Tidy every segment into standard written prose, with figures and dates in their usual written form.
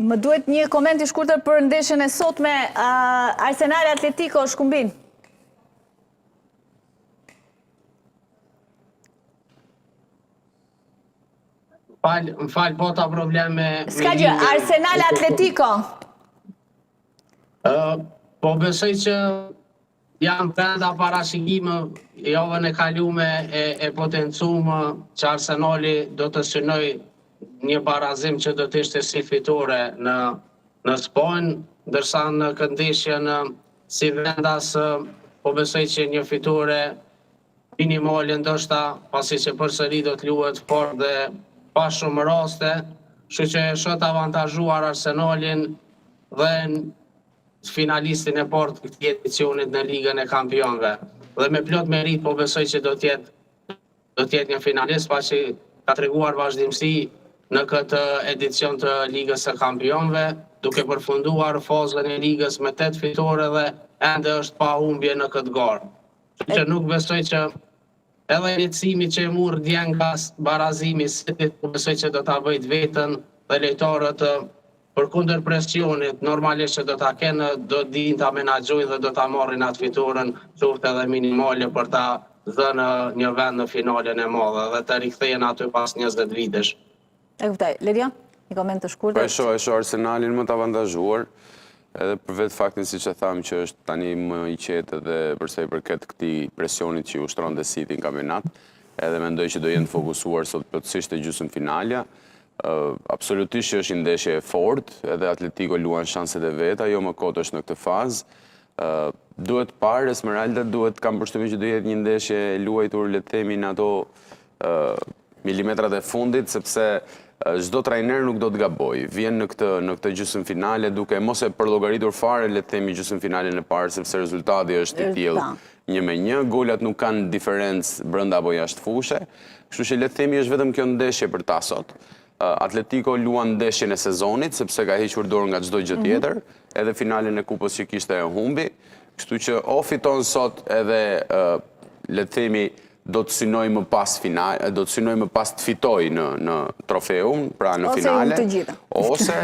Më duhet një koment i shkurtër për ndeshjen e sotme Arsenal Atletico Shkumbin. Më falë, po ta probleme... Ska gjë, Arsenal Atletico. Po besoj që janë brenda parashikime, javën e kalume e potencume që Arsenali do të synoj një barazim që do të ishte si fitore në Spanjë, ndërsa në këndeshjen si vendas po besoj që një fitore minimale ndoshta, pasi që përsëri do të luhet fort dhe pa shumë raste, kështu që shoh të avantazhuar Arsenalin dhe finalistin e parë të këtij edicionit në Ligën e Kampionëve. Dhe me plot merit po besoj që do të jetë një finalist, pasi ka treguar vazhdimsi në këtë edicion të Ligës së Kampionëve, duke përfunduar fazën e ligës me 8 fitore dhe ende është pa humbje në këtë garë. Që nuk besoj që edhe lehtësimi që e murë djen nga barazimi Cityt, besoj që do ta bëjt vetën dhe lojtarët përkundër presionit, normalisht që do ta kenë, do dinë ta menaxhojnë dhe do ta marrin atë fitoren, qoftë edhe minimale për ta dhënë një vend në finalen e madhe dhe të rikthehen aty pas 20 vitesh. E kuptoj. Ledion, një koment të shkurtër. Po e shoh Arsenalin më të avantazhuar, edhe për vetë faktin siç e thamë që është tani më i qetë dhe përsa i përket këtij presionit që i ushtron dhe City në kampionat, edhe mendoj që do jenë fokusuar sot plotësisht te gjysmëfinalja. Absolutisht që është një ndeshje e fortë, edhe Atletico luan shanset e veta, jo më kot është në këtë fazë. Duhet parë Esmeralda, kam përshtypjen që do jetë një ndeshje e luajtur le të themi në ato milimetrat e fundit, sepse çdo trajner nuk do të gaboj. Vjen në këtë gjysmëfinale duke mos e përllogaritur fare le të themi gjysmëfinalen e parë, sepse rezultati është i tillë 1-1, golat nuk kanë diferencë brenda apo jashtë fushë. Kështu që le të themi është vetëm kjo ndeshje për ta sot. Atletico luan ndeshjen e sezonit sepse ka hequr dorë nga çdo gjë tjetër, edhe finalen e kupës që kishte e humbi. Kështu që o fiton sot edhe le të themi do të synoj më pas finale, do të synoj më pas të fitoj në trofeun, pra në finale, ose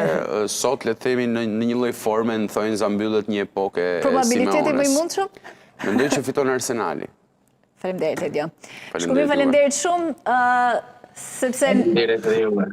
sot le të themi në një lloj forme në thonjë za mbyllet një epokë e Simeones. Probabiliteti më i mundshëm? Mendoj që fiton Arsenali. Faleminderit, Ledion. Shkumbin, faleminderit shumë, sepse